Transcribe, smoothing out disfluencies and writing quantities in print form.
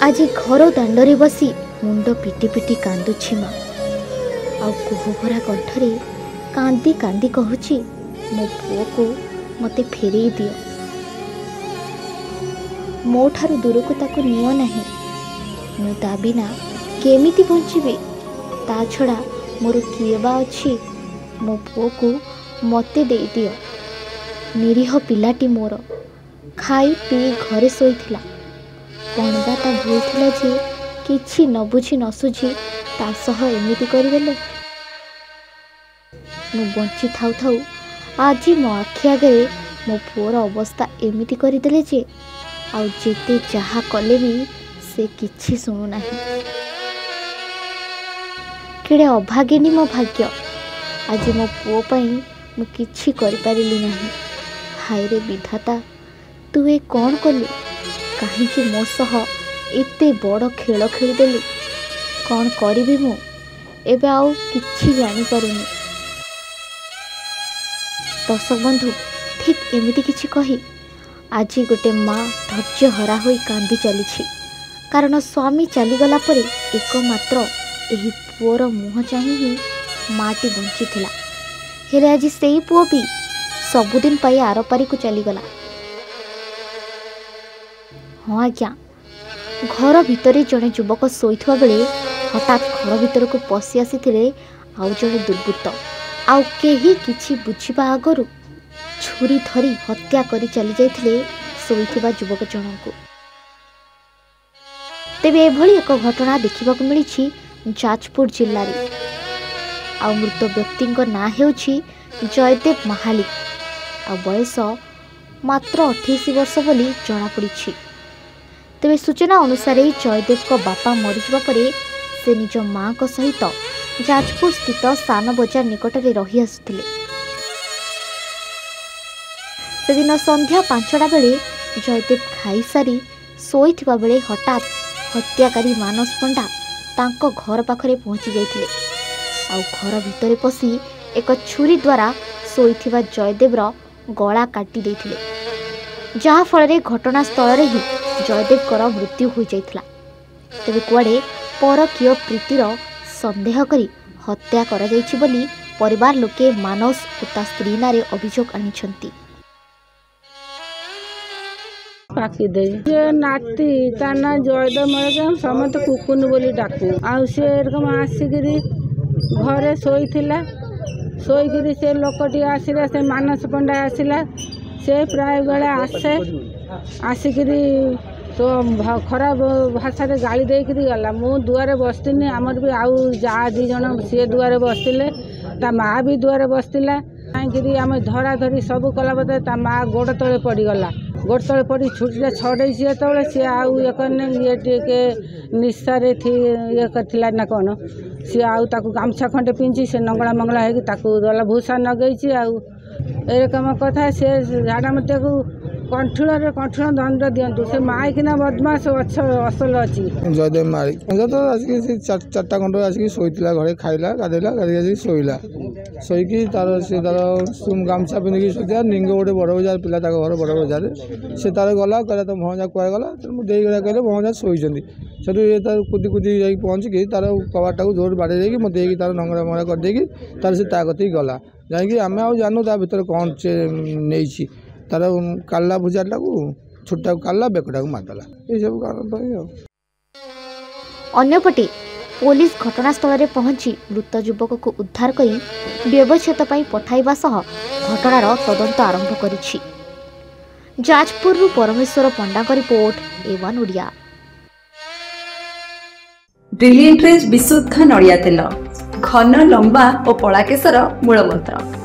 आज घर दांडरे बसी मुंड पिटी पिटी कांदुछि माँ आ कोहभरा कंठरे कांदी कांदी कहूछि मो पुओ को मते फेरे दियो मो ठारू दूर को ताको नियो नहीं मु ता बिना केमिति बंचिबे ता छड़ा मोर किए बा अछि मो पुओ को मते दे दियो निरीह पिलाटी मोर खाई पी घरे सोईथिला कौन बा ता भूल थिला जे किछि न बुझी न सुझी ता सह एमिति करदेले मु बंची थाउ थाउ आज मो आखि आगे मो पुओर अवस्था एमिति करदेले जे आउ जेते जहा कले भी से किछि सुनु नाही केड़े अभागिनी मो भाग्य आज मो पुओ पई मु किछि करि पारिली नाही हाय रे विधाता तू ए कौन कलु कहीं मो सह एते बड़ खेल खेलीदेलु कौन करी मु एबे आउ किछि जानी पारुनी। दर्शक बंधु ठीक एमिति किछि कही आज गोटे माँ धैर्य हरा होई कांदी चली कारण स्वामी चलीगला परे एकमात्र एही पुओर मुह चाही ही माटी बंची थिला हेले आज सेई पुओ भी सबुदिन पाई आरपारी को चलीगला। हाँ आज्ञा घर भितर जड़े युवक शोइथवा बेले हठात घर भीतर को पशि आसी आउ जड़े दुर्बृत्त आउ केही किछि बुझिबा आगरु छुरी धरी हत्या करी चली जाइथिले शोइथिबा युवक जनक। तेबे एभली एक घटना देखिबाकु मिलिछि जाजपुर जिल्ला रे आ मृत व्यक्ति ना हेउछि जयदेव महालिक आ बयस मात्र 28 वर्ष बोली जना पड़िछि। तेबे सूचना अनुसार जयदेव को बापा मरीजा परे से निज माँ को सहित जाजपुर स्थित सान बजार निकट में रही आसुथिले। से दिन संध्या 5टा बेले जयदेव खाई सारी शोइथिबा बेले हठात हत्याकारी मानस पंडा तांको घर पाखरे पहुंची जाइथिले आउ घर भितरे पसी एक छुरी द्वारा शोइथिबा जयदेवर गला काटी देथिले जहाँ फल घटनास्थल ही जयदेव मृत्यु हो जाइथिला। तेबे कुआडे परकीय प्रीतिर संदेह करी हत्या करा जाइछि बोली परिवार लोके मानस और ता स्त्री नारे अभियोग आनिछंती। पाकी दे जे नाती ता ना जयदेव मरे समत कुकुन बोली डाकू आ से एरकम आसिकरी घरे सोईथिला सोईकरी से लोकटी आसिला से मानस पंडा आसिला से प्राय बेले आसे आसिकरी तो खराब भाषा गाड़ी देकरी गला मु दुआरे बसनी आमर भी आउ जा दी जन सी दुआरे बसते ता माँ भी दुआरे बसला कहीं आम धरा धरी सब कला बता ता माँ गोड़ तले पड़गला गोड़ तले पड़ी छुट्टा छड़े सी जो सी आउ ये करने ये टे निशारे ये करथिला ना कौन सी आउ ताकू गामछा खंडे पिंची से नंगला मंगला है गला भूसा नगेची आउ एरकम कथा से झाड़ा मत को कंठुण दंड दिंतु से माइकिना बदमाश असल अच्छी जयदेव मालिक तो आसिक 4टा खंड आसिक शोला घरे खाइला गाधेला गाधी आसिक शोला शोक तार से तार गामछा पिंधिकी शोचा निंग गोटे बड़ बजार पिला घर बड़ बजार से तार गला कहला तो भणजा कुआ गला मुझे कहले भणजा शोचती से तार कुदी कुदी जा पहुँचिकी तार कबाटा को जोर बाड़े मत तार नंगड़ा मंगड़ा करदेकी तार से कती गला जाकि आम आ जानू ता भर कौन से नहीं तार काला भुजाटा को छुट्टा काला बेकटा को मारदेला ये सब कारण। अन्यपटे पुलिस घटनास्थल में पहुंची मृत युवक को उद्धार कर व्यवच्छेद पठाइबा सह घटनार तदंत आरंभ करिछि। जाजपुर परमेश्वर पंडा का report A1 Odia. Brilliant raise विशुद्ध नड़िया तेल घन लंबा और पड़ा केशर मूलमंत्र।